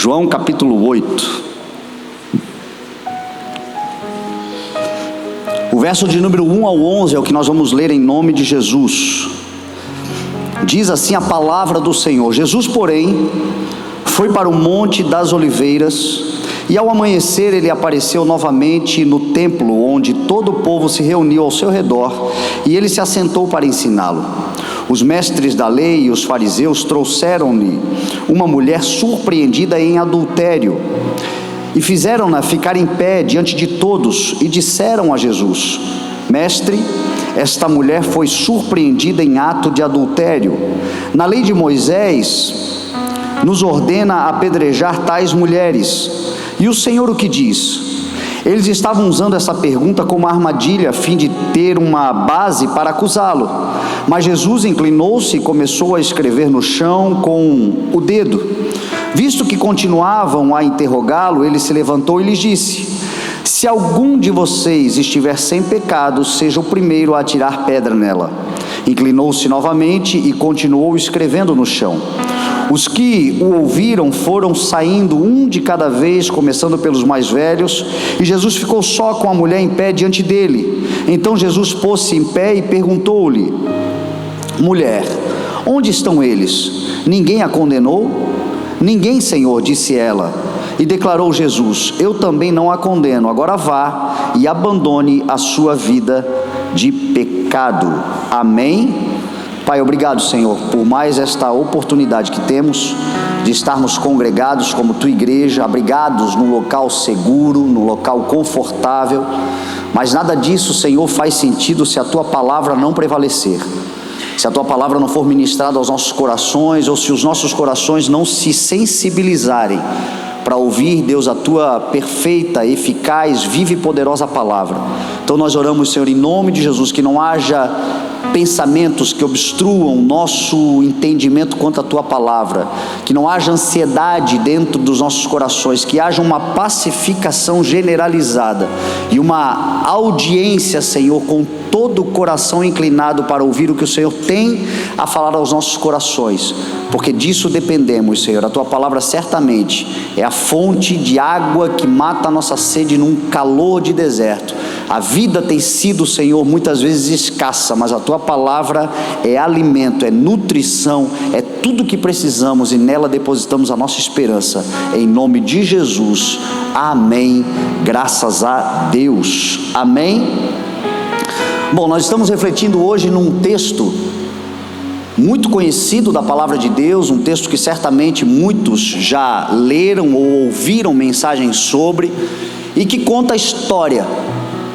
João capítulo 8. O verso de número 1 ao 11 é o que nós vamos ler em nome de Jesus. Diz assim a palavra do Senhor: Jesus, porém, foi para o Monte das Oliveiras, e ao amanhecer ele apareceu novamente no templo, onde todo o povo se reuniu ao seu redor, e ele se assentou para ensiná-lo. Os mestres da lei e os fariseus trouxeram-lhe uma mulher surpreendida em adultério, e fizeram-na ficar em pé diante de todos, e disseram a Jesus: Mestre, esta mulher foi surpreendida em ato de adultério. Na lei de Moisés nos ordena apedrejar tais mulheres. E o Senhor o que diz? Eles estavam usando essa pergunta como armadilha, a fim de ter uma base para acusá-lo. Mas Jesus inclinou-se e começou a escrever no chão com o dedo. Visto que continuavam a interrogá-lo, ele se levantou e lhes disse: Se algum de vocês estiver sem pecado, seja o primeiro a atirar pedra nela. Inclinou-se novamente e continuou escrevendo no chão. Os que o ouviram foram saindo um de cada vez, começando pelos mais velhos, e Jesus ficou só com a mulher em pé diante dele. Então Jesus pôs-se em pé e perguntou-lhe: Mulher, onde estão eles? Ninguém a condenou? Ninguém, Senhor, disse ela. E declarou Jesus: Eu também não a condeno. Agora vá e abandone a sua vida de pecado. Amém? Pai, obrigado, Senhor, por mais esta oportunidade que temos de estarmos congregados como tua igreja, abrigados num local seguro, num local confortável. Mas nada disso, Senhor, faz sentido se a tua palavra não prevalecer, se a tua palavra não for ministrada aos nossos corações, ou se os nossos corações não se sensibilizarem para ouvir, Deus, a tua perfeita, eficaz, viva e poderosa palavra. Então nós oramos, Senhor, em nome de Jesus, que não haja pensamentos que obstruam o nosso entendimento quanto à tua palavra, que não haja ansiedade dentro dos nossos corações, que haja uma pacificação generalizada e uma audiência, Senhor, com todo o coração inclinado para ouvir o que o Senhor tem a falar aos nossos corações, porque disso dependemos, Senhor. A tua palavra certamente é a fonte de água que mata a nossa sede num calor de deserto. A vida tem sido, Senhor, muitas vezes escassa, mas a tua palavra é alimento, é nutrição, é tudo o que precisamos, e nela depositamos a nossa esperança, em nome de Jesus. Amém. Graças a Deus. Amém. Bom, nós estamos refletindo hoje num texto muito conhecido da palavra de Deus, um texto que certamente muitos já leram ou ouviram mensagens sobre, e que conta a história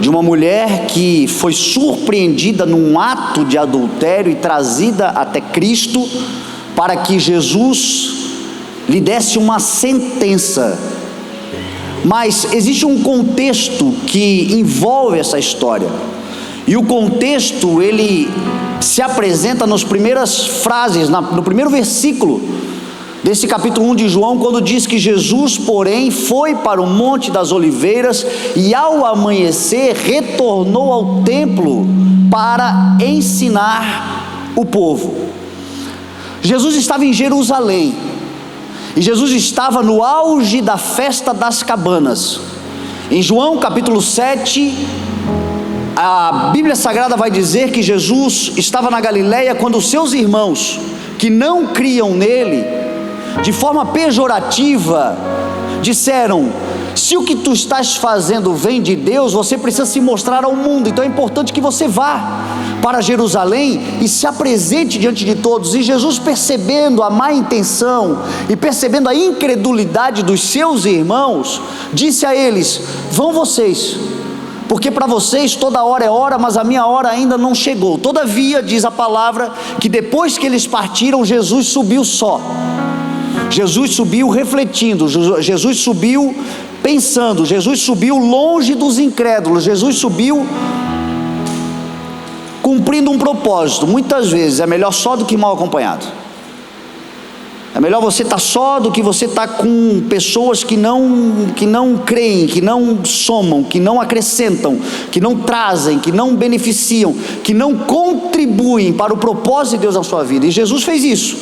de uma mulher que foi surpreendida num ato de adultério e trazida até Cristo para que Jesus lhe desse uma sentença. Mas existe um contexto que envolve essa história, e o contexto ele se apresenta nas primeiras frases, no primeiro versículo desse capítulo 1 de João, quando diz que Jesus, porém, foi para o Monte das Oliveiras e ao amanhecer retornou ao templo para ensinar o povo. Jesus estava em Jerusalém, e Jesus estava no auge da festa das cabanas. Em João capítulo 7, a Bíblia Sagrada vai dizer que Jesus estava na Galileia quando os seus irmãos, que não criam nele, de forma pejorativa, disseram: se o que tu estás fazendo vem de Deus, você precisa se mostrar ao mundo, então é importante que você vá para Jerusalém e se apresente diante de todos. E Jesus, percebendo a má intenção e percebendo a incredulidade dos seus irmãos, disse a eles: vão vocês, porque para vocês toda hora é hora, mas a minha hora ainda não chegou. Todavia, diz a palavra, que depois que eles partiram, Jesus subiu só. Jesus subiu refletindo, Jesus subiu pensando, Jesus subiu longe dos incrédulos, Jesus subiu cumprindo um propósito. Muitas vezes é melhor só do que mal acompanhado. É melhor você estar só do que você estar com pessoas que não creem, que não somam, que não acrescentam, que não trazem, que não beneficiam, que não contribuem para o propósito de Deus na sua vida. E Jesus fez isso.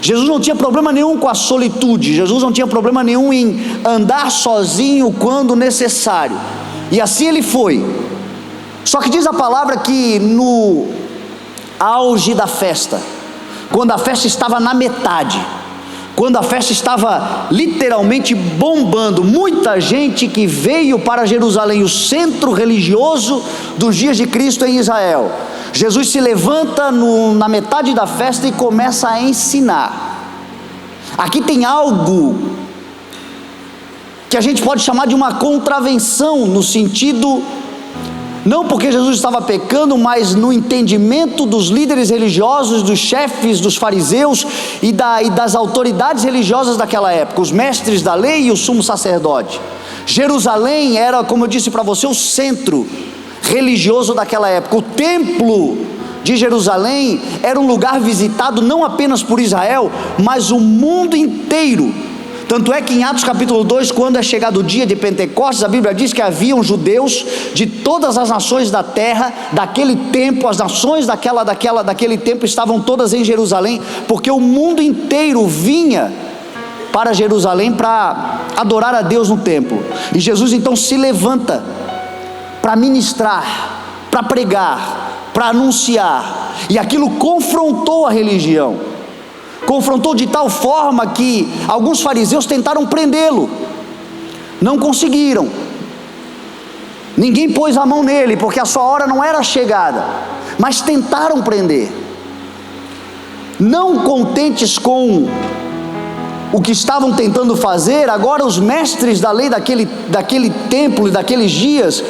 Jesus não tinha problema nenhum com a solitude, Jesus não tinha problema nenhum em andar sozinho quando necessário, e assim ele foi. Só que diz a palavra que no auge da festa, quando a festa estava na metade, quando a festa estava literalmente bombando, muita gente que veio para Jerusalém, o centro religioso dos dias de Cristo em Israel, Jesus se levanta na metade da festa e começa a ensinar. Aqui tem algo que a gente pode chamar de uma contravenção, no sentido, não porque Jesus estava pecando, mas no entendimento dos líderes religiosos, dos chefes, dos fariseus e das autoridades religiosas daquela época, os mestres da lei e o sumo sacerdote. Jerusalém era, como eu disse para você, o centro religioso daquela época. O templo de Jerusalém era um lugar visitado não apenas por Israel, mas o mundo inteiro. Tanto é que em Atos capítulo 2, quando é chegado o dia de Pentecostes, a Bíblia diz que haviam judeus de todas as nações da terra, daquele tempo, as nações daquele tempo estavam todas em Jerusalém, porque o mundo inteiro vinha para Jerusalém para adorar a Deus no templo. E Jesus então se levanta para ministrar, para pregar, para anunciar, e aquilo confrontou a religião, confrontou de tal forma que alguns fariseus tentaram prendê-lo, não conseguiram, ninguém pôs a mão nele, porque a sua hora não era chegada, mas tentaram prender. Não contentes com o que estavam tentando fazer, agora os mestres da lei daquele templo e daqueles dias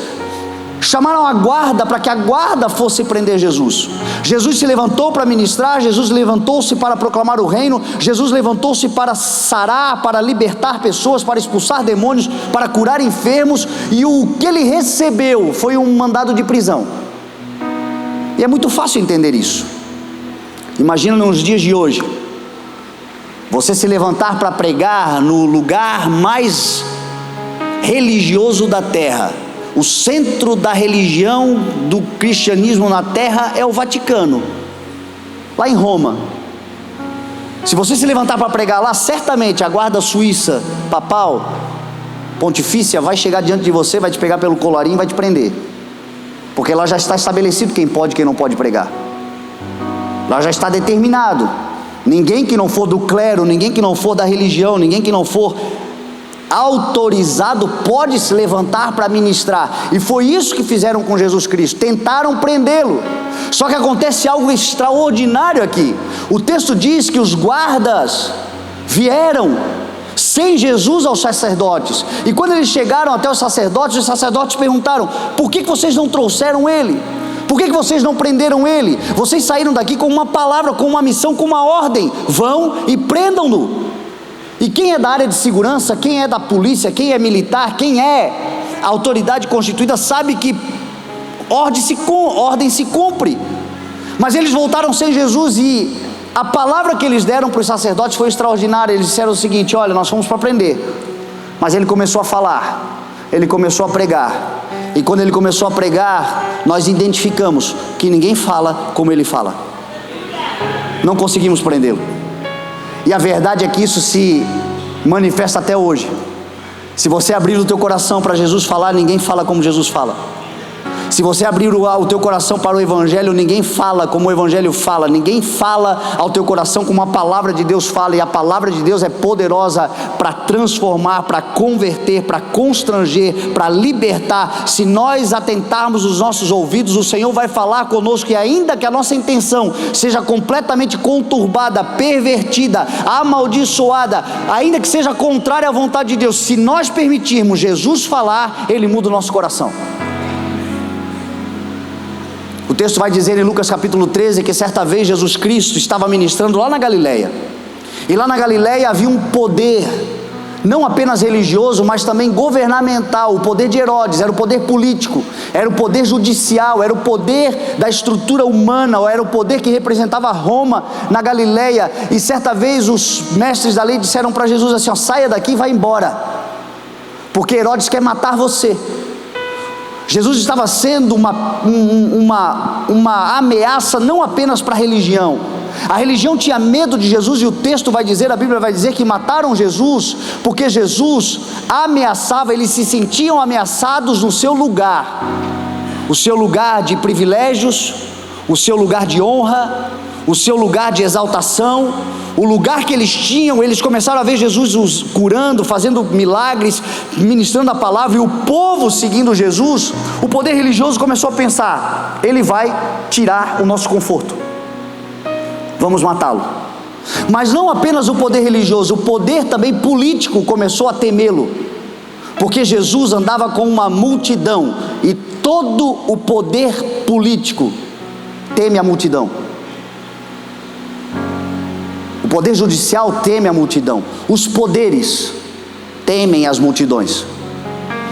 chamaram a guarda para que a guarda fosse prender Jesus. Jesus se levantou para ministrar, Jesus levantou-se para proclamar o reino, Jesus levantou-se para sarar, para libertar pessoas, para expulsar demônios, para curar enfermos, e o que ele recebeu foi um mandado de prisão. E é muito fácil entender isso. Imagina nos dias de hoje, você se levantar para pregar no lugar mais religioso da terra. O centro da religião do cristianismo na terra é o Vaticano, lá em Roma. Se você se levantar para pregar lá, certamente a guarda suíça, papal, pontifícia, vai chegar diante de você, vai te pegar pelo colarinho e vai te prender, porque lá já está estabelecido quem pode e quem não pode pregar. Lá já está determinado. Ninguém que não for do clero, ninguém que não for da religião, ninguém que não for autorizado pode se levantar para ministrar. E foi isso que fizeram com Jesus Cristo, tentaram prendê-lo. Só que acontece algo extraordinário aqui. O texto diz que os guardas vieram sem Jesus aos sacerdotes, e quando eles chegaram até os sacerdotes perguntaram: por que vocês não trouxeram ele? Por que vocês não prenderam ele? Vocês saíram daqui com uma palavra, com uma missão, com uma ordem: vão e prendam-no. E quem é da área de segurança, quem é da polícia, quem é militar, quem é a autoridade constituída, sabe que ordem se cumpre. Mas eles voltaram sem Jesus, e a palavra que eles deram para os sacerdotes foi extraordinária. Eles disseram o seguinte: olha, nós fomos para prender. Mas ele começou a falar, ele começou a pregar, e quando ele começou a pregar, nós identificamos que ninguém fala como ele fala. Não conseguimos prendê-lo. E a verdade é que isso se manifesta até hoje. Se você abrir o teu coração para Jesus falar, ninguém fala como Jesus fala. Se você abrir o teu coração para o Evangelho, ninguém fala como o Evangelho fala. Ninguém fala ao teu coração como a palavra de Deus fala. E a palavra de Deus é poderosa para transformar, para converter, para constranger, para libertar. Se nós atentarmos os nossos ouvidos, o Senhor vai falar conosco. E ainda que a nossa intenção seja completamente conturbada, pervertida, amaldiçoada, ainda que seja contrária à vontade de Deus, se nós permitirmos Jesus falar, Ele muda o nosso coração. O texto vai dizer em Lucas capítulo 13 que certa vez Jesus Cristo estava ministrando lá na Galileia, e lá na Galileia havia um poder, não apenas religioso, mas também governamental. O poder de Herodes era o poder político, era o poder judicial, era o poder da estrutura humana, era o poder que representava Roma na Galileia. E certa vez os mestres da lei disseram para Jesus assim: ó, saia daqui e vai embora, porque Herodes quer matar você. Jesus estava sendo uma ameaça não apenas para a religião, A religião tinha medo de Jesus, e o texto vai dizer, a Bíblia vai dizer que mataram Jesus porque Jesus ameaçava, eles se sentiam ameaçados no seu lugar, o seu lugar de privilégios, o seu lugar de honra, o seu lugar de exaltação, o lugar que eles tinham. Eles começaram a ver Jesus os curando, fazendo milagres, ministrando a palavra, e o povo seguindo Jesus. O poder religioso começou a pensar: ele vai tirar o nosso conforto, vamos matá-lo. Mas não apenas o poder religioso, o poder também político começou a temê-lo, porque Jesus andava com uma multidão, e todo o poder político teme a multidão. O poder judicial teme a multidão, os poderes temem as multidões,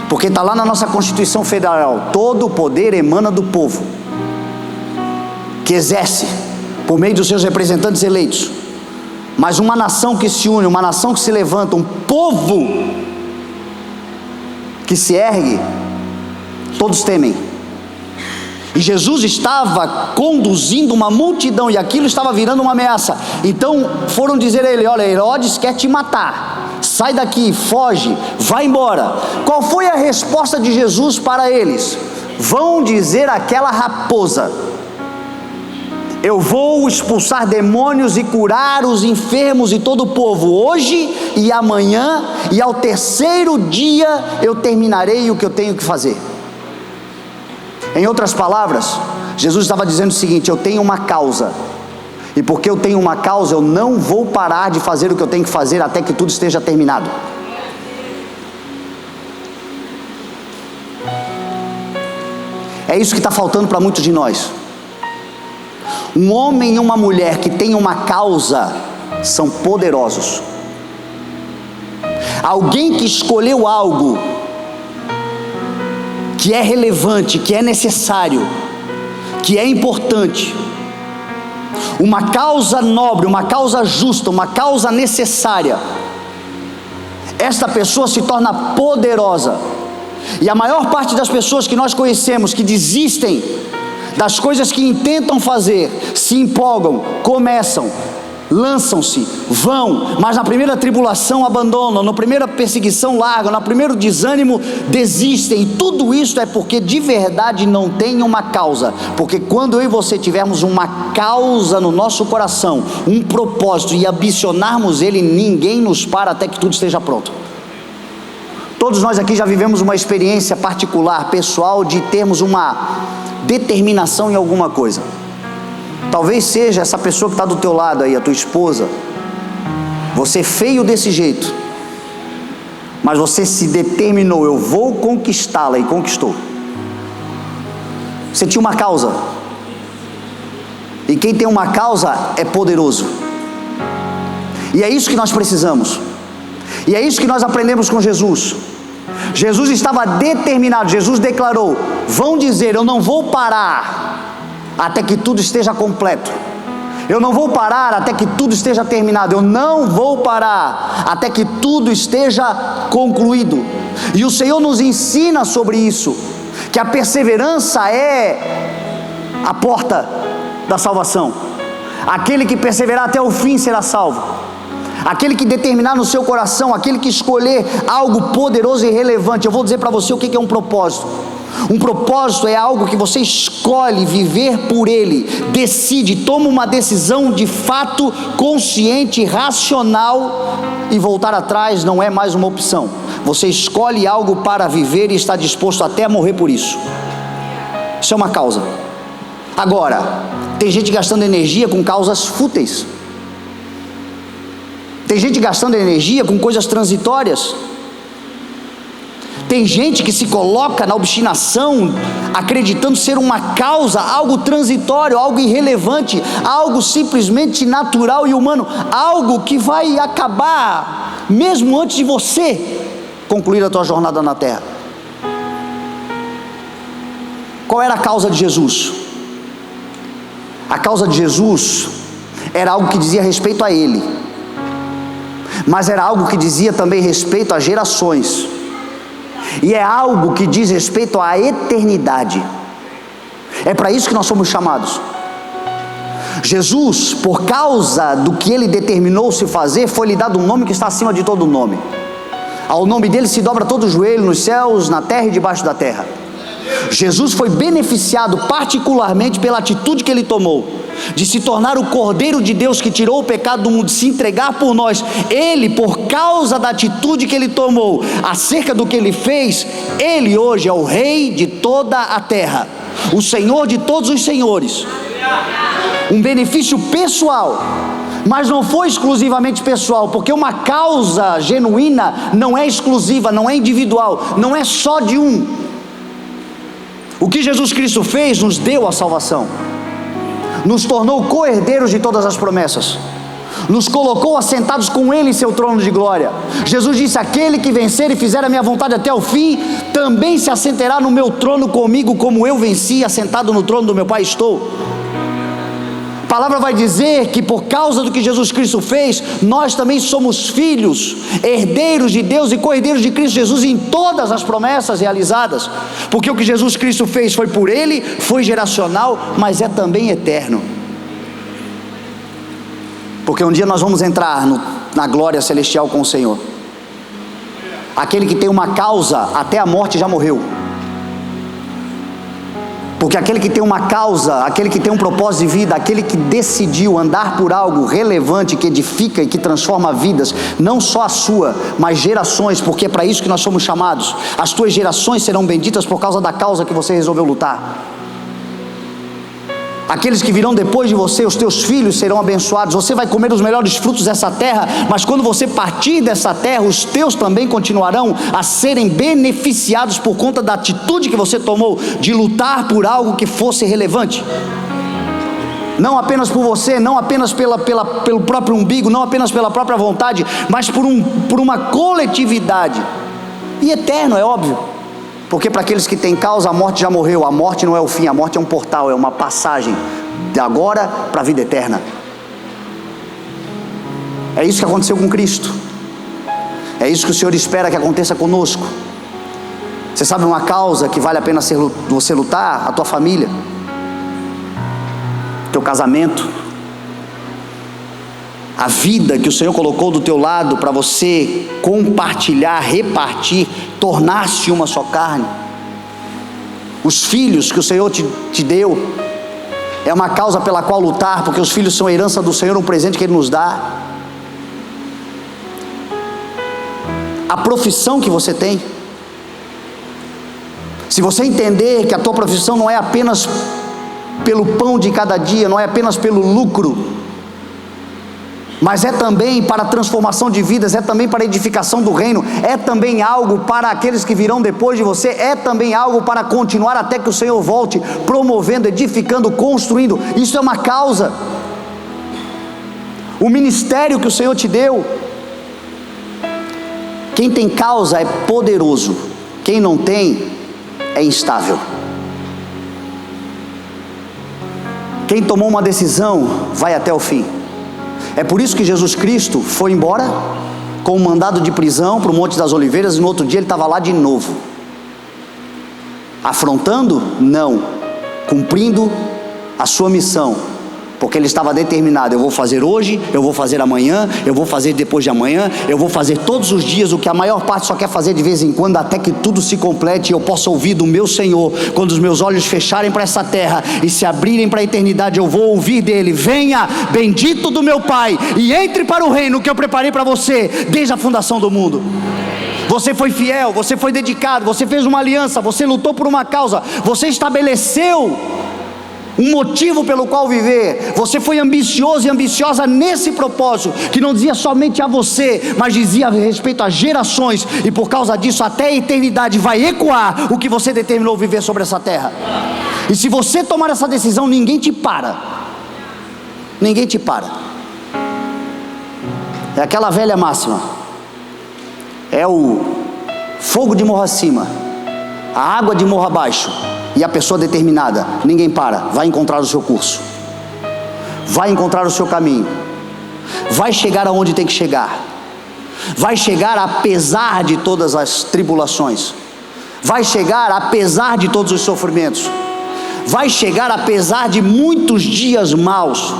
porque está lá na nossa Constituição Federal: todo o poder emana do povo, que exerce por meio dos seus representantes eleitos. Mas uma nação que se une, uma nação que se levanta, um povo que se ergue, todos temem. E Jesus estava conduzindo uma multidão, e aquilo estava virando uma ameaça. Então foram dizer a ele: olha, Herodes quer te matar, sai daqui, foge, vai embora. Qual foi a resposta de Jesus para eles? Vão dizer àquela raposa: eu vou expulsar demônios e curar os enfermos e todo o povo, hoje e amanhã, e ao terceiro dia eu terminarei o que eu tenho que fazer. Em outras palavras, Jesus estava dizendo o seguinte: eu tenho uma causa, e porque eu tenho uma causa, eu não vou parar de fazer o que eu tenho que fazer até que tudo esteja terminado. É isso que está faltando para muitos de nós. Um homem e uma mulher que têm uma causa são poderosos. Alguém que escolheu algo que é relevante, que é necessário, que é importante, uma causa nobre, uma causa justa, uma causa necessária, esta pessoa se torna poderosa. E a maior parte das pessoas que nós conhecemos que desistem das coisas que intentam fazer, se empolgam, começam, lançam-se, vão, mas na primeira tribulação abandonam, na primeira perseguição largam, no primeiro desânimo desistem. E tudo isso é porque de verdade não tem uma causa. Porque quando eu e você tivermos uma causa no nosso coração, um propósito, e ambicionarmos ele, ninguém nos para até que tudo esteja pronto. Todos nós aqui já vivemos uma experiência particular, pessoal, de termos uma determinação em alguma coisa. Talvez seja essa pessoa que está do teu lado aí, a tua esposa. Você é feio desse jeito, mas você se determinou: eu vou conquistá-la, e conquistou. Você tinha uma causa, e quem tem uma causa é poderoso. E é isso que nós precisamos, e é isso que nós aprendemos com Jesus. Jesus estava determinado. Jesus declarou: vão dizer, eu não vou parar até que tudo esteja completo, eu não vou parar até que tudo esteja terminado, eu não vou parar até que tudo esteja concluído. E o Senhor nos ensina sobre isso, que a perseverança é a porta da salvação. Aquele que perseverar até o fim será salvo. Aquele que determinar no seu coração, aquele que escolher algo poderoso e relevante. Eu vou dizer para você o que é um propósito. Um propósito é algo que você escolhe viver por ele, decide, toma uma decisão de fato consciente, racional, e voltar atrás não é mais uma opção. Você escolhe algo para viver e está disposto até a morrer por isso. Isso é uma causa. Agora, tem gente gastando energia com causas fúteis. Tem gente gastando energia com coisas transitórias. Tem gente que se coloca na obstinação, acreditando ser uma causa, algo transitório, algo irrelevante, algo simplesmente natural e humano, algo que vai acabar mesmo antes de você concluir a tua jornada na terra. Qual era a causa de Jesus? A causa de Jesus era algo que dizia respeito a ele, mas era algo que dizia também respeito a gerações, e é algo que diz respeito à eternidade. É para isso que nós somos chamados. Jesus, por causa do que ele determinou se fazer, foi-lhe dado um nome que está acima de todo nome. Ao nome dele se dobra todo o joelho, nos céus, na terra e debaixo da terra. Jesus foi beneficiado particularmente pela atitude que ele tomou, de se tornar o Cordeiro de Deus que tirou o pecado do mundo, de se entregar por nós. Ele, por causa da atitude que ele tomou, acerca do que ele fez, ele hoje é o Rei de toda a terra, o Senhor de todos os senhores. Um benefício pessoal, mas não foi exclusivamente pessoal, porque uma causa genuína não é exclusiva, não é individual, não é só de um. O que Jesus Cristo fez nos deu a salvação, nos tornou co-herdeiros de todas as promessas, nos colocou assentados com ele em seu trono de glória. Jesus disse: aquele que vencer e fizer a minha vontade até o fim, também se assentará no meu trono comigo, como eu venci, assentado no trono do meu Pai estou. A palavra vai dizer que por causa do que Jesus Cristo fez, nós também somos filhos, herdeiros de Deus e co-herdeiros de Cristo Jesus em todas as promessas realizadas, porque o que Jesus Cristo fez foi por ele, foi geracional, mas é também eterno. Porque um dia nós vamos entrar na glória celestial com o Senhor. Aquele que tem uma causa até a morte já morreu. Porque aquele que tem uma causa, aquele que tem um propósito de vida, aquele que decidiu andar por algo relevante, que edifica e que transforma vidas, não só a sua, mas gerações, porque é para isso que nós somos chamados. As tuas gerações serão benditas por causa da causa que você resolveu lutar. Aqueles que virão depois de você, os teus filhos serão abençoados. Você vai comer os melhores frutos dessa terra, mas quando você partir dessa terra, os teus também continuarão a serem beneficiados por conta da atitude que você tomou de lutar por algo que fosse relevante. Não apenas por você, não apenas pelo próprio umbigo, não apenas pela própria vontade, mas por uma coletividade. E eterno, é óbvio. Porque para aqueles que têm causa, a morte já morreu. A morte não é o fim, a morte é um portal, é uma passagem de agora para a vida eterna. É isso que aconteceu com Cristo. É isso que o Senhor espera que aconteça conosco. Você sabe uma causa que vale a pena você lutar? A tua família, teu casamento, a vida que o Senhor colocou do teu lado para você compartilhar, repartir, tornar-se uma só carne. Os filhos que o Senhor te deu, é uma causa pela qual lutar, porque os filhos são a herança do Senhor, um presente que Ele nos dá. A profissão que você tem, se você entender que a tua profissão não é apenas pelo pão de cada dia, não é apenas pelo lucro, mas é também para a transformação de vidas, é também para a edificação do reino, é também algo para aqueles que virão depois de você, é também algo para continuar até que o Senhor volte, promovendo, edificando, construindo. Isso é uma causa. O ministério que o Senhor te deu, quem tem causa é poderoso, quem não tem é instável. Quem tomou uma decisão vai até o fim. É por isso que Jesus Cristo foi embora com um mandado de prisão para o Monte das Oliveiras, e no outro dia ele estava lá de novo. Afrontando? Não. Cumprindo a sua missão, porque ele estava determinado: eu vou fazer hoje, eu vou fazer amanhã, eu vou fazer depois de amanhã, eu vou fazer todos os dias, o que a maior parte só quer fazer de vez em quando, até que tudo se complete e eu possa ouvir do meu Senhor. Quando os meus olhos fecharem para essa terra e se abrirem para a eternidade, eu vou ouvir dele: venha, bendito do meu Pai, e entre para o reino que eu preparei para você desde a fundação do mundo. Você foi fiel, você foi dedicado, você fez uma aliança, você lutou por uma causa, você estabeleceu um motivo pelo qual viver. Você foi ambicioso e ambiciosa nesse propósito, que não dizia somente a você, mas dizia a respeito a gerações, e por causa disso até a eternidade vai ecoar o que você determinou viver sobre essa terra. E se você tomar essa decisão, ninguém te para. Ninguém te para. É aquela velha máxima, é o fogo de morro acima, a água de morro abaixo, e a pessoa determinada, ninguém para, vai encontrar o seu curso, vai encontrar o seu caminho, vai chegar aonde tem que chegar, vai chegar apesar de todas as tribulações, vai chegar apesar de todos os sofrimentos, vai chegar apesar de muitos dias maus,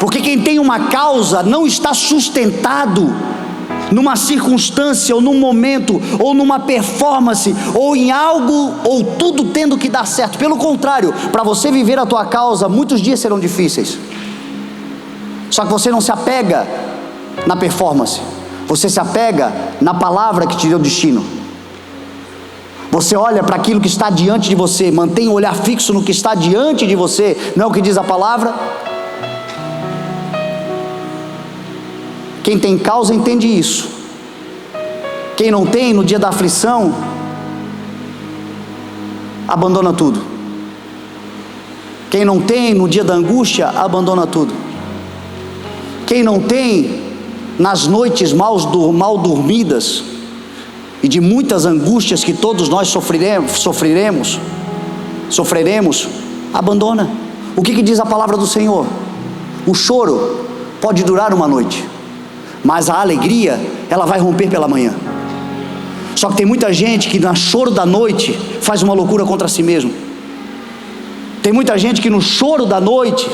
porque quem tem uma causa não está sustentado numa circunstância, ou num momento, ou numa performance, ou em algo, ou tudo tendo que dar certo. Pelo contrário, para você viver a tua causa, muitos dias serão difíceis. Só que você não se apega na performance, você se apega na palavra que te deu destino. Você olha para aquilo que está diante de você, mantém o olhar fixo no que está diante de você, não é o que diz a palavra? Quem tem causa entende isso. Quem não tem, no dia da aflição, abandona tudo. Quem não tem, no dia da angústia, abandona tudo. Quem não tem, nas noites mal dormidas, e de muitas angústias que todos nós sofreremos, abandona. O que diz a palavra do Senhor? O choro pode durar uma noite, mas a alegria, ela vai romper pela manhã. Só que tem muita gente que no choro da noite faz uma loucura contra si mesmo. Tem muita gente que no choro da noite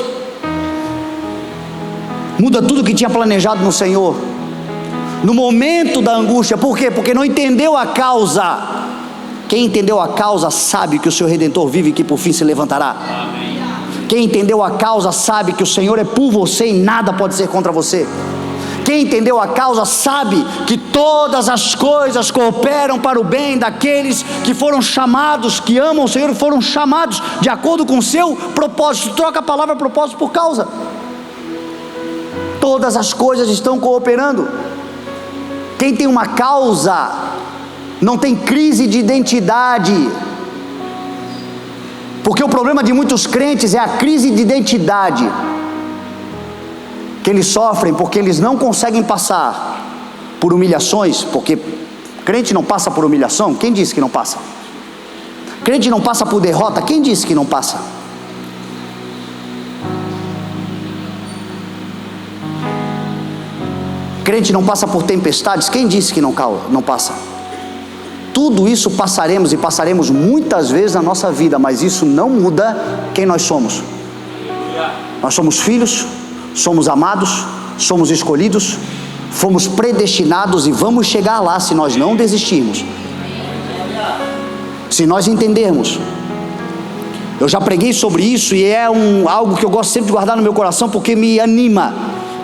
muda tudo que tinha planejado no Senhor, no momento da angústia. Por quê? Porque não entendeu a causa. Quem entendeu a causa sabe que o seu Redentor vive e que por fim se levantará. Quem entendeu a causa sabe que o Senhor é por você e nada pode ser contra você. Quem entendeu a causa sabe que todas as coisas cooperam para o bem daqueles que foram chamados, que amam o Senhor, foram chamados de acordo com o seu propósito. Troca a palavra propósito por causa. Todas as coisas estão cooperando. Quem tem uma causa não tem crise de identidade, porque o problema de muitos crentes é a crise de identidade que eles sofrem, porque eles não conseguem passar por humilhações. Porque crente não passa por humilhação? Quem disse que não passa? Crente não passa por derrota? Quem disse que não passa? Crente não passa por tempestades? Quem disse que não passa? Tudo isso passaremos, e passaremos muitas vezes na nossa vida, mas isso não muda quem nós somos. Nós somos filhos, somos amados, somos escolhidos, fomos predestinados e vamos chegar lá se nós não desistirmos, se nós entendermos. Eu já preguei sobre isso e é algo que eu gosto sempre de guardar no meu coração, porque me anima.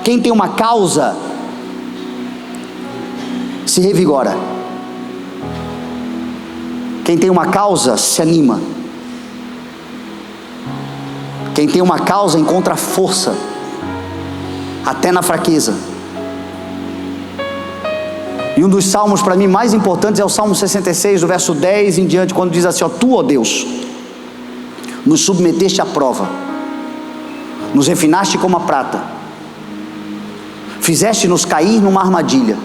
Quem tem uma causa se revigora. Quem tem uma causa se anima. Quem tem uma causa encontra força até na fraqueza. E um dos salmos para mim mais importantes é o Salmo 66, do verso 10 em diante, quando diz assim: ó, tu, ó Deus, nos submeteste à prova, nos refinaste como a prata, fizeste-nos cair numa armadilha,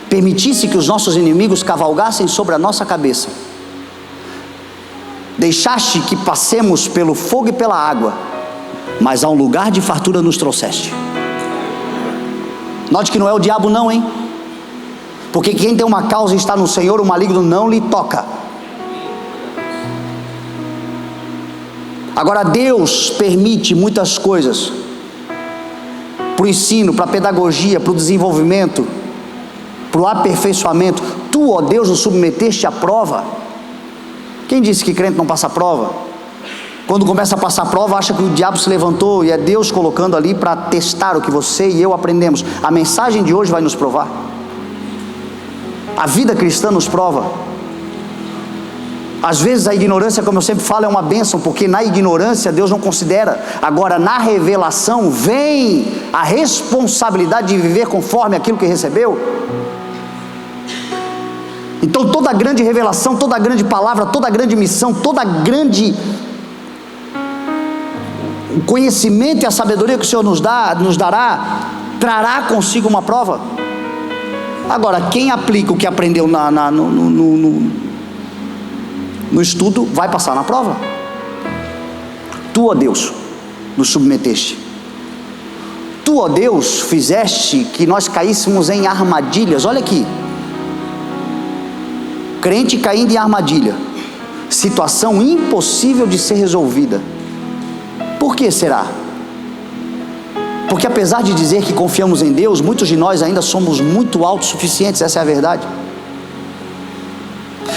permitisse que os nossos inimigos cavalgassem sobre a nossa cabeça, deixaste que passemos pelo fogo e pela água, mas a um lugar de fartura nos trouxeste. Note que não é o diabo não, hein? Porque quem tem uma causa e está no Senhor, o maligno não lhe toca. Agora Deus permite muitas coisas para o ensino, para a pedagogia, para o desenvolvimento, para o aperfeiçoamento. Tu, ó Deus, nos submeteste à prova. Quem disse que crente não passa prova? Quando começa a passar prova, acha que o diabo se levantou, e é Deus colocando ali para testar o que você e eu aprendemos. A mensagem de hoje vai nos provar. A vida cristã nos prova. Às vezes a ignorância, como eu sempre falo, é uma bênção, porque na ignorância Deus não considera. Agora na revelação vem a responsabilidade de viver conforme aquilo que recebeu. Então toda grande revelação, toda grande palavra, toda grande missão, toda grande o conhecimento e a sabedoria que o Senhor nos dará, trará consigo uma prova. Agora, quem aplica o que aprendeu no estudo, vai passar na prova. Tu, ó Deus, nos submeteste. Tu, ó Deus, fizeste que nós caíssemos em armadilhas. Olha aqui, crente caindo em armadilha. situação impossível de ser resolvida. Por que será? Porque apesar de dizer que confiamos em Deus, muitos de nós ainda somos muito autossuficientes, essa é a verdade.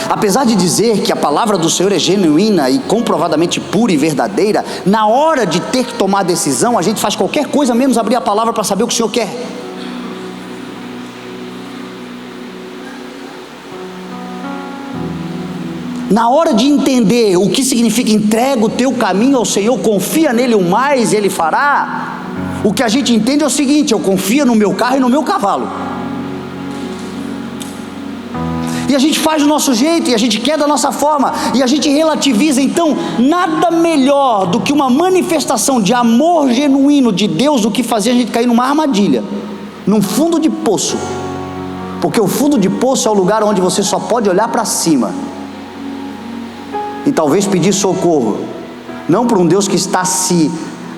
Apesar de dizer que a palavra do Senhor é genuína e comprovadamente pura e verdadeira, na hora de ter que tomar decisão, a gente faz qualquer coisa menos abrir a palavra para saber o que o Senhor quer. Na hora de entender o que significa entrega o teu caminho ao Senhor, confia nele o mais, ele fará. O que a gente entende é o seguinte: eu confio no meu carro e no meu cavalo. E a gente faz do nosso jeito, e a gente quer da nossa forma, e a gente relativiza. Então, nada melhor do que uma manifestação de amor genuíno de Deus do que fazer a gente cair numa armadilha, num fundo de poço. Porque o fundo de poço é o lugar onde você só pode olhar para cima e talvez pedir socorro, não para um Deus que está se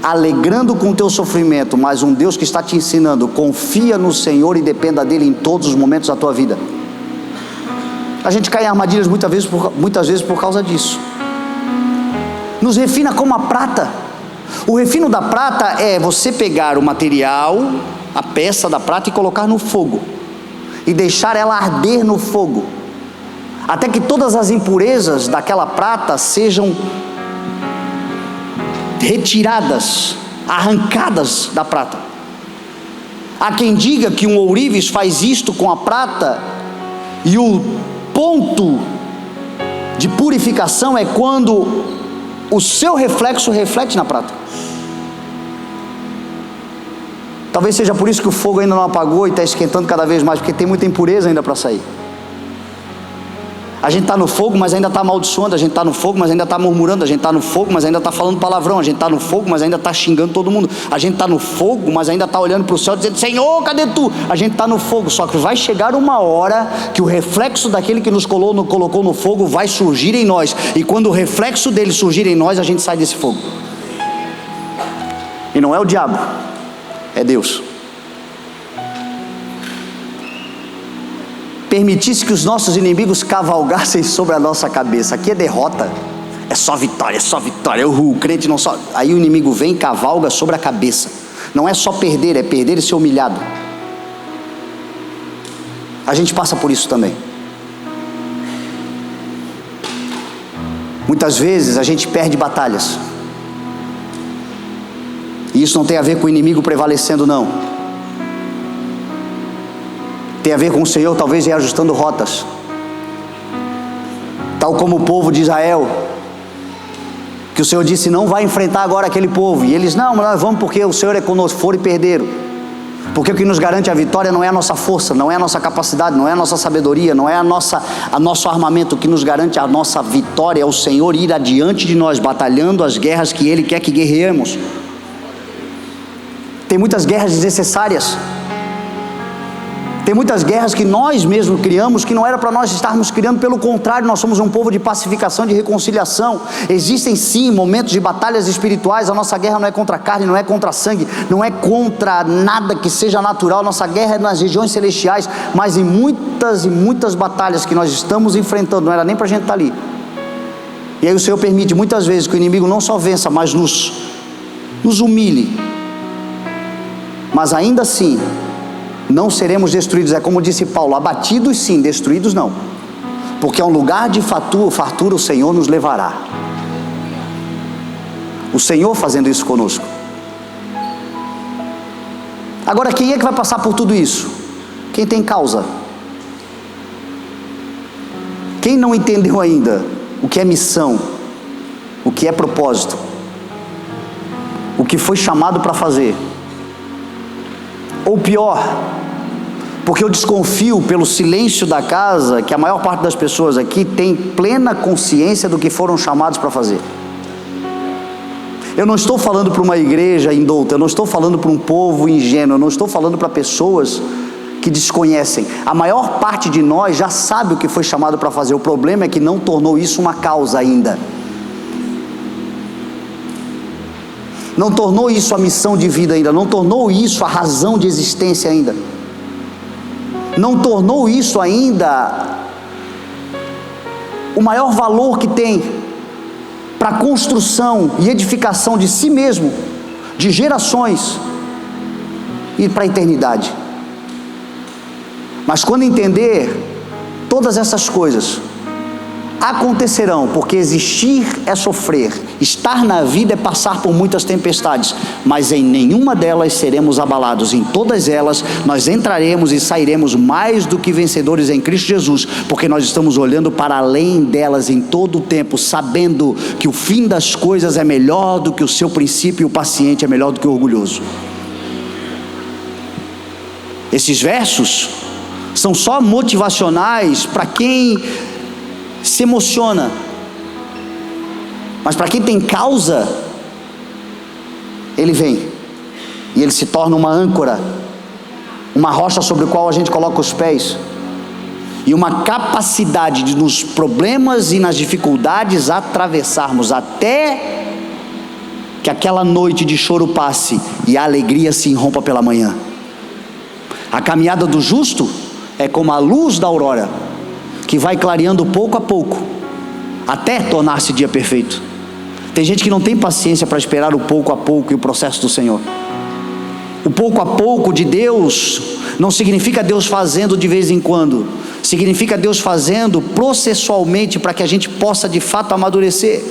alegrando com o teu sofrimento, mas um Deus que está te ensinando: confia no Senhor e dependa dele em todos os momentos da tua vida. A gente cai em armadilhas muitas vezes por causa disso. Nos refina como a prata. O refino da prata é você pegar o material, a peça da prata, e colocar no fogo e deixar ela arder no fogo, até que todas as impurezas daquela prata sejam retiradas, arrancadas da prata. Há quem diga que um ourives faz isto com a prata, e o ponto de purificação é quando o seu reflexo reflete na prata. Talvez seja por isso que o fogo ainda não apagou e está esquentando cada vez mais, porque tem muita impureza ainda para sair. A gente está no fogo, mas ainda está amaldiçoando. A gente está no fogo, mas ainda está murmurando. A gente está no fogo, mas ainda está falando palavrão. A gente está no fogo, mas ainda está xingando todo mundo. A gente está no fogo, mas ainda está olhando para o céu dizendo: Senhor, cadê tu? A gente está no fogo, só que vai chegar uma hora que o reflexo daquele que nos colocou no fogo vai surgir em nós. E quando o reflexo dele surgir em nós, a gente sai desse fogo. E não é o diabo, é Deus. Permitisse que os nossos inimigos cavalgassem sobre a nossa cabeça. Aqui é derrota, é só vitória, é só vitória. O crente não só. Aí o inimigo vem e cavalga sobre a cabeça. Não é só perder, é perder e ser humilhado. A gente passa por isso também. Muitas vezes a gente perde batalhas, e isso não tem a ver com o inimigo prevalecendo, não. Tem a ver com o Senhor talvez reajustando rotas, tal como o povo de Israel, que o Senhor disse: não vai enfrentar agora aquele povo, e eles: não, nós vamos porque o Senhor é conosco. Foram e perderam, porque o que nos garante a vitória não é a nossa força, não é a nossa capacidade, não é a nossa sabedoria, não é a nosso armamento. O que nos garante a nossa vitória é o Senhor ir adiante de nós, batalhando as guerras que Ele quer que guerreemos. Tem muitas guerras desnecessárias. Tem muitas guerras que nós mesmos criamos, que não era para nós estarmos criando. Pelo contrário, nós somos um povo de pacificação, de reconciliação. Existem sim momentos de batalhas espirituais. A nossa guerra não é contra a carne, não é contra sangue, não é contra nada que seja natural. Nossa guerra é nas regiões celestiais. Mas em muitas e muitas batalhas que nós estamos enfrentando, não era nem para a gente estar ali. E aí o Senhor permite muitas vezes que o inimigo não só vença, mas nos humilhe. Mas ainda assim não seremos destruídos. É como disse Paulo: abatidos sim, destruídos não, porque a um lugar de fartura o Senhor nos levará. O Senhor fazendo isso conosco. Agora, quem é que vai passar por tudo isso? Quem tem causa. Quem não entendeu ainda o que é missão, o que é propósito, o que foi chamado para fazer. Ou pior, porque eu desconfio pelo silêncio da casa que a maior parte das pessoas aqui tem plena consciência do que foram chamados para fazer. Eu não estou falando para uma igreja indouta, eu não estou falando para um povo ingênuo, eu não estou falando para pessoas que desconhecem. A maior parte de nós já sabe o que foi chamado para fazer. O problema é que não tornou isso uma causa ainda. Não tornou isso a missão de vida ainda, não tornou isso a razão de existência ainda, não tornou isso ainda o maior valor que tem para a construção e edificação de si mesmo, de gerações e para a eternidade. Mas quando entender, todas essas coisas acontecerão, porque existir é sofrer, estar na vida é passar por muitas tempestades, mas em nenhuma delas seremos abalados. Em todas elas nós entraremos e sairemos mais do que vencedores em Cristo Jesus, porque nós estamos olhando para além delas em todo o tempo, sabendo que o fim das coisas é melhor do que o seu princípio, e o paciente é melhor do que o orgulhoso. Esses versos são só motivacionais para quem se emociona, mas para quem tem causa, ele vem e ele se torna uma âncora, uma rocha sobre a qual a gente coloca os pés, e uma capacidade de nos problemas e nas dificuldades atravessarmos até que aquela noite de choro passe e a alegria se irrompa pela manhã. A caminhada do justo é como a luz da aurora, que vai clareando pouco a pouco, até tornar-se dia perfeito. Tem gente que não tem paciência para esperar o pouco a pouco e o processo do Senhor. O pouco a pouco de Deus não significa Deus fazendo de vez em quando, significa Deus fazendo processualmente para que a gente possa de fato amadurecer.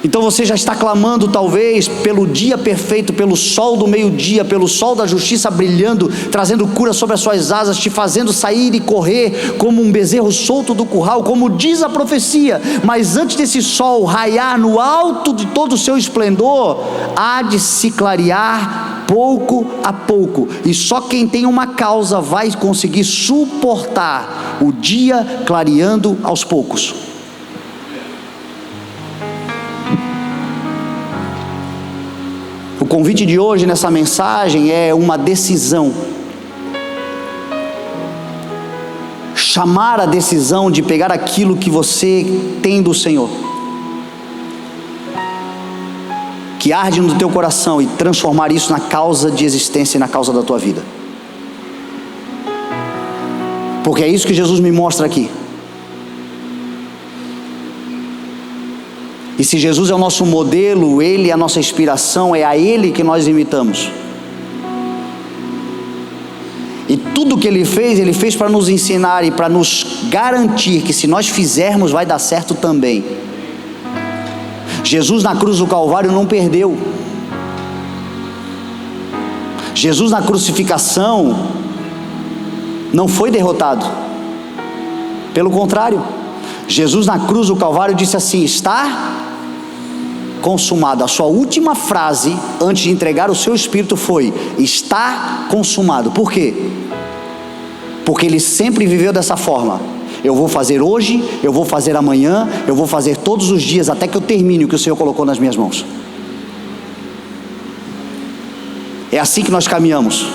Então você já está clamando talvez pelo dia perfeito, pelo sol do meio-dia, pelo sol da justiça brilhando, trazendo cura sobre as suas asas, te fazendo sair e correr como um bezerro solto do curral, como diz a profecia. Mas antes desse sol raiar no alto de todo o seu esplendor, há de se clarear pouco a pouco, e só quem tem uma causa vai conseguir suportar o dia clareando aos poucos. O convite de hoje nessa mensagem é uma decisão. Chamar a decisão de pegar aquilo que você tem do Senhor, que arde no teu coração, e transformar isso na causa de existência e na causa da tua vida. Porque é isso que Jesus me mostra aqui. E se Jesus é o nosso modelo, Ele é a nossa inspiração, é a Ele que nós imitamos. E tudo que Ele fez para nos ensinar e para nos garantir que se nós fizermos vai dar certo também. Jesus na cruz do Calvário não perdeu. Jesus na crucificação não foi derrotado. Pelo contrário, Jesus na cruz do Calvário disse assim: está consumado. A sua última frase antes de entregar o seu espírito foi: está consumado. Por quê? Porque Ele sempre viveu dessa forma. Eu vou fazer hoje, eu vou fazer amanhã, eu vou fazer todos os dias até que eu termine o que o Senhor colocou nas minhas mãos. É assim que nós caminhamos.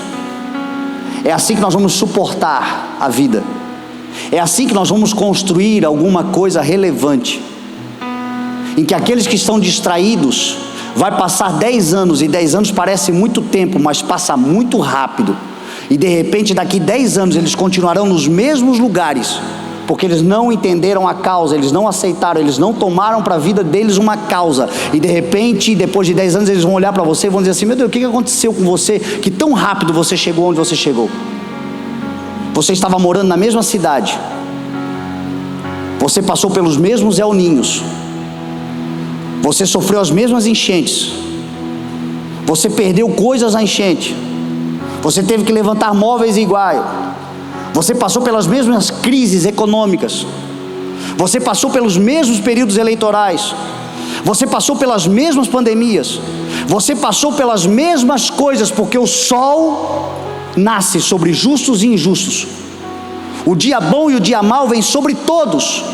É assim que nós vamos suportar a vida. É assim que nós vamos construir alguma coisa relevante, em que aqueles que estão distraídos, vai passar 10 anos, e 10 anos parece muito tempo, mas passa muito rápido, e de repente daqui 10 anos eles continuarão nos mesmos lugares, porque eles não entenderam a causa, eles não aceitaram, eles não tomaram para a vida deles uma causa, e de repente, depois de 10 anos eles vão olhar para você e vão dizer assim: meu Deus, o que aconteceu com você, que tão rápido você chegou onde você chegou? Você estava morando na mesma cidade, você passou pelos mesmos El Ninhos, você sofreu as mesmas enchentes, você perdeu coisas na enchente, você teve que levantar móveis iguais, você passou pelas mesmas crises econômicas, você passou pelos mesmos períodos eleitorais, você passou pelas mesmas pandemias, você passou pelas mesmas coisas, porque o sol nasce sobre justos e injustos, o dia bom e o dia mau vem sobre todos,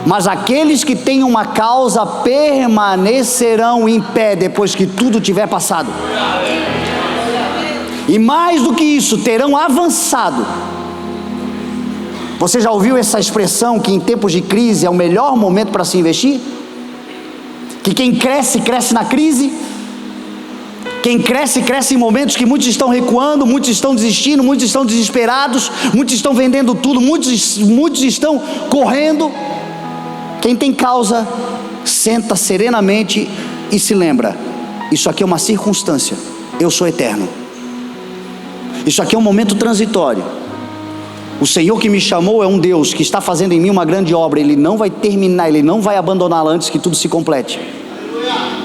mas aqueles que têm uma causa permanecerão em pé depois que tudo tiver passado. E mais do que isso, terão avançado. Você já ouviu essa expressão que em tempos de crise é o melhor momento para se investir? Que quem cresce, cresce na crise. Quem cresce, cresce em momentos que muitos estão recuando, muitos estão desistindo, muitos estão desesperados, muitos estão vendendo tudo, muitos estão correndo. Quem tem causa, senta serenamente e se lembra: isso aqui é uma circunstância, eu sou eterno. Isso aqui é um momento transitório. O Senhor que me chamou é um Deus que está fazendo em mim uma grande obra. Ele não vai terminar, Ele não vai abandoná-la antes que tudo se complete.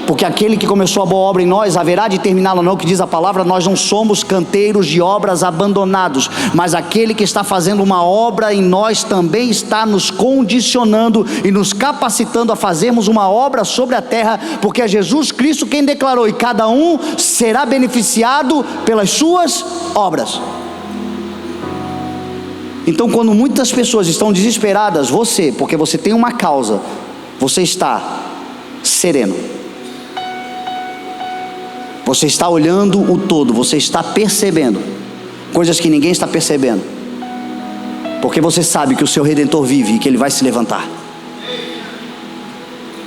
Porque aquele que começou a boa obra em nós haverá de terminá-la. Não, que diz a palavra, nós não somos canteiros de obras abandonados, mas aquele que está fazendo uma obra em nós também está nos condicionando e nos capacitando a fazermos uma obra sobre a terra, porque é Jesus Cristo quem declarou: e cada um será beneficiado pelas suas obras. Então, quando muitas pessoas estão desesperadas, porque você tem uma causa, você está sereno. Você está olhando o todo, você está percebendo coisas que ninguém está percebendo, porque você sabe que o seu Redentor vive e que Ele vai se levantar.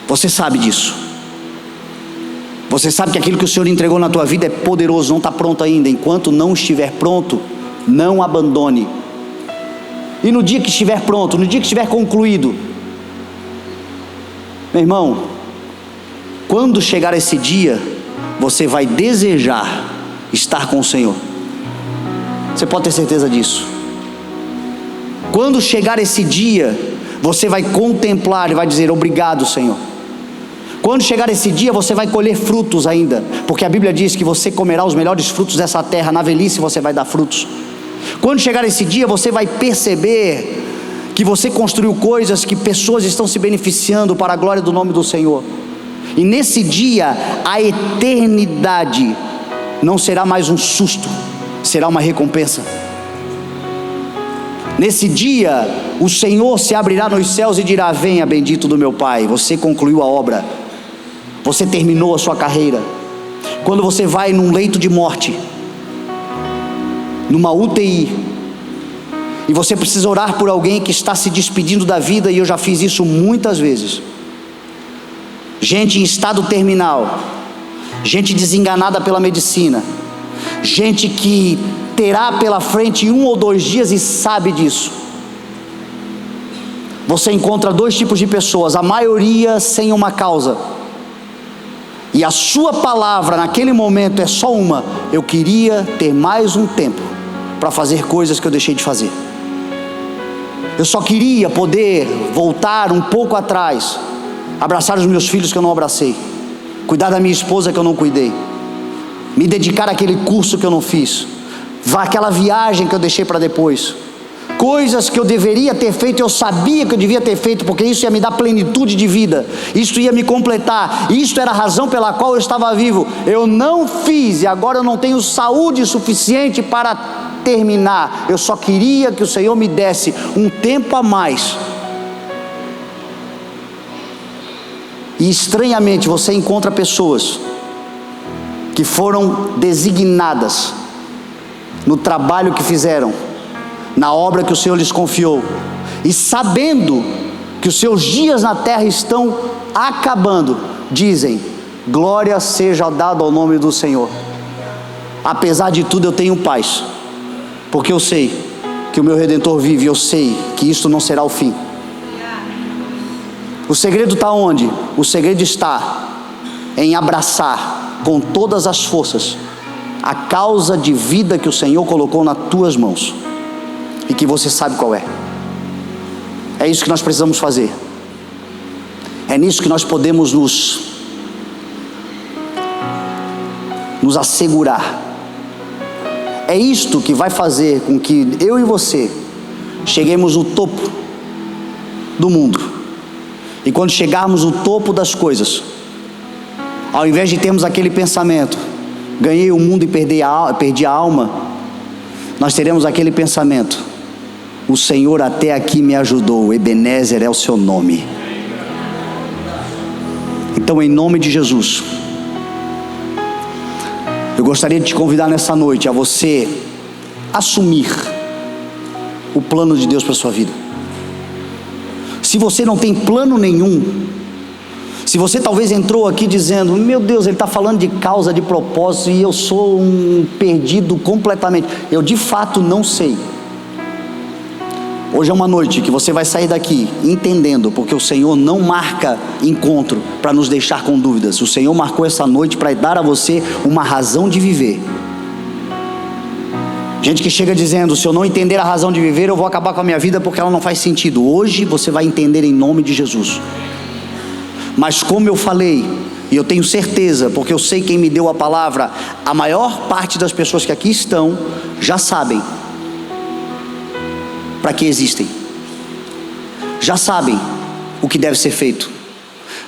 Você sabe disso. Você sabe que aquilo que o Senhor entregou na tua vida é poderoso, não está pronto ainda. Enquanto não estiver pronto, não abandone. E no dia que estiver pronto, no dia que estiver concluído, meu irmão, quando chegar esse dia, você vai desejar estar com o Senhor. Você pode ter certeza disso. Quando chegar esse dia, você vai contemplar e vai dizer: obrigado, Senhor. Quando chegar esse dia, você vai colher frutos ainda, porque a Bíblia diz que você comerá os melhores frutos dessa terra. Na velhice você vai dar frutos. Quando chegar esse dia, você vai perceber que você construiu coisas que pessoas estão se beneficiando para a glória do nome do Senhor. E nesse dia, a eternidade não será mais um susto, será uma recompensa. Nesse dia, o Senhor se abrirá nos céus e dirá: venha, bendito do meu Pai, você concluiu a obra, você terminou a sua carreira. Quando você vai num leito de morte, numa UTI, e você precisa orar por alguém que está se despedindo da vida, e eu já fiz isso muitas vezes. Gente em estado terminal, gente desenganada pela medicina, gente que terá pela frente 1 ou 2 dias e sabe disso. Você encontra 2 tipos de pessoas, a maioria sem uma causa, e a sua palavra naquele momento é só uma: eu queria ter mais um tempo para fazer coisas que eu deixei de fazer. Eu só queria poder voltar um pouco atrás, abraçar os meus filhos que eu não abracei, cuidar da minha esposa que eu não cuidei, me dedicar àquele curso que eu não fiz, aquela viagem que eu deixei para depois, coisas que eu deveria ter feito, eu sabia que eu devia ter feito, porque isso ia me dar plenitude de vida, isso ia me completar, isto era a razão pela qual eu estava vivo. Eu não fiz, e agora eu não tenho saúde suficiente para terminar. Eu só queria que o Senhor me desse um tempo a mais. E estranhamente você encontra pessoas que foram designadas no trabalho que fizeram, na obra que o Senhor lhes confiou, e sabendo que os seus dias na terra estão acabando, dizem: glória seja dada ao nome do Senhor. Apesar de tudo, eu tenho paz, porque eu sei que o meu Redentor vive, eu sei que isto não será o fim. O segredo está onde? O segredo está em abraçar com todas as forças a causa de vida que o Senhor colocou nas tuas mãos, e que você sabe qual é. É isso que nós precisamos fazer. É nisso que nós podemos nos assegurar. É isto que vai fazer com que eu e você cheguemos no topo do mundo. E quando chegarmos no topo das coisas, ao invés de termos aquele pensamento: ganhei o mundo e perdi a alma, nós teremos aquele pensamento: o Senhor até aqui me ajudou, Ebenezer é o seu nome. Então, em nome de Jesus, eu gostaria de te convidar nessa noite a você assumir o plano de Deus para a sua vida. Se você não tem plano nenhum, se você talvez entrou aqui dizendo: meu Deus, ele está falando de causa, de propósito, e eu sou um perdido completamente. Eu de fato não sei Hoje é uma noite que você vai sair daqui entendendo, porque o Senhor não marca encontro para nos deixar com dúvidas. O Senhor marcou essa noite para dar a você uma razão de viver. Gente que chega dizendo: se eu não entender a razão de viver, eu vou acabar com a minha vida porque ela não faz sentido. Hoje você vai entender em nome de Jesus. Mas como eu falei, e eu tenho certeza, porque eu sei quem me deu a palavra, a maior parte das pessoas que aqui estão já sabem para que existem, já sabem o que deve ser feito,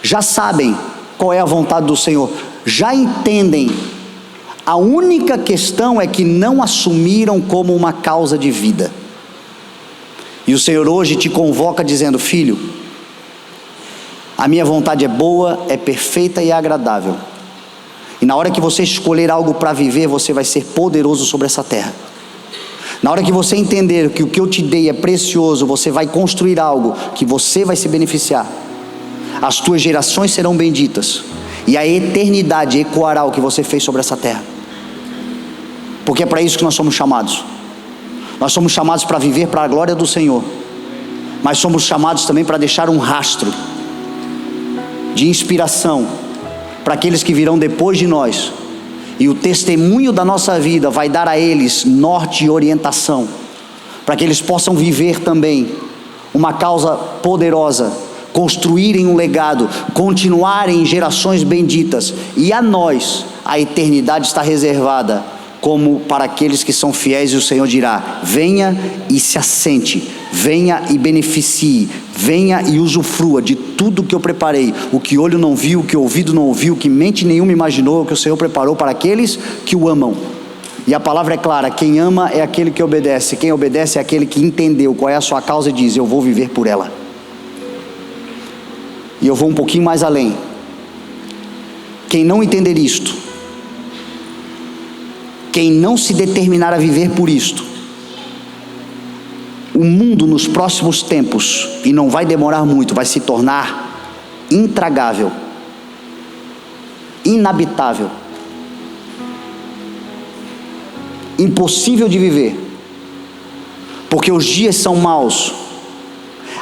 já sabem qual é a vontade do Senhor, já entendem. A única questão é que não assumiram como uma causa de vida. E o Senhor hoje te convoca dizendo: filho, a minha vontade é boa, é perfeita e é agradável. E na hora que você escolher algo para viver, você vai ser poderoso sobre essa terra. Na hora que você entender que o que eu te dei é precioso, você vai construir algo que você vai se beneficiar. As tuas gerações serão benditas, e a eternidade ecoará o que você fez sobre essa terra. Porque é para isso que nós somos chamados. Nós somos chamados para viver para a glória do Senhor, mas somos chamados também para deixar um rastro de inspiração para aqueles que virão depois de nós. E o testemunho da nossa vida vai dar a eles norte e orientação, para que eles possam viver também uma causa poderosa, construírem um legado, continuarem em gerações benditas. E a nós a eternidade está reservada como para aqueles que são fiéis, e o Senhor dirá: venha e se assente, venha e beneficie, venha e usufrua de tudo que eu preparei, o que olho não viu, o que ouvido não ouviu, o que mente nenhuma imaginou, o que o Senhor preparou para aqueles que o amam. E a palavra é clara: quem ama é aquele que obedece, quem obedece é aquele que entendeu qual é a sua causa e diz: eu vou viver por ela. E eu vou um pouquinho mais além. Quem não entender isto, quem não se determinar a viver por isto, o mundo nos próximos tempos, e não vai demorar muito, vai se tornar intragável, inabitável, impossível de viver, porque os dias são maus.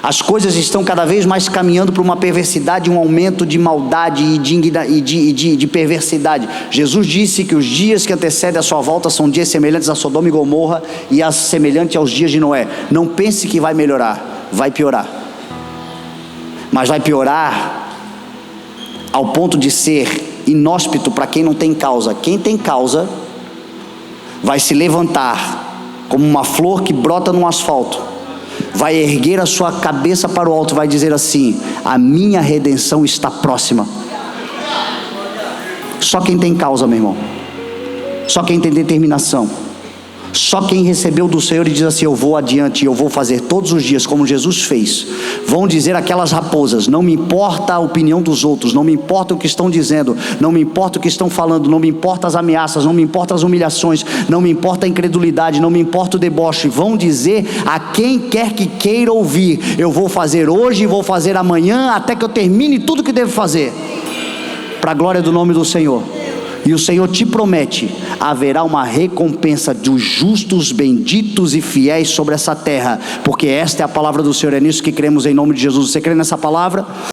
As coisas estão cada vez mais caminhando para uma perversidade, um aumento de maldade e de perversidade. Jesus disse que os dias que antecedem a sua volta são dias semelhantes a Sodoma e Gomorra e semelhantes aos dias de Noé. Não pense que vai melhorar, vai piorar. Mas vai piorar ao ponto de ser inóspito para quem não tem causa. Quem tem causa vai se levantar como uma flor que brota no asfalto, vai erguer a sua cabeça para o alto, vai dizer assim: a minha redenção está próxima. Só quem tem causa, meu irmão, só quem tem determinação, só quem recebeu do Senhor e diz assim: eu vou adiante, eu vou fazer todos os dias como Jesus fez. Vão dizer aquelas raposas: não me importa a opinião dos outros, não me importa o que estão dizendo, não me importa o que estão falando, não me importa as ameaças, não me importa as humilhações, não me importa a incredulidade, não me importa o deboche. Vão dizer a quem quer que queira ouvir: eu vou fazer hoje, vou fazer amanhã, até que eu termine tudo que devo fazer, para a glória do nome do Senhor. E o Senhor te promete: haverá uma recompensa dos justos, benditos e fiéis sobre essa terra, porque esta é a palavra do Senhor. É nisso que cremos em nome de Jesus. Você crê nessa palavra?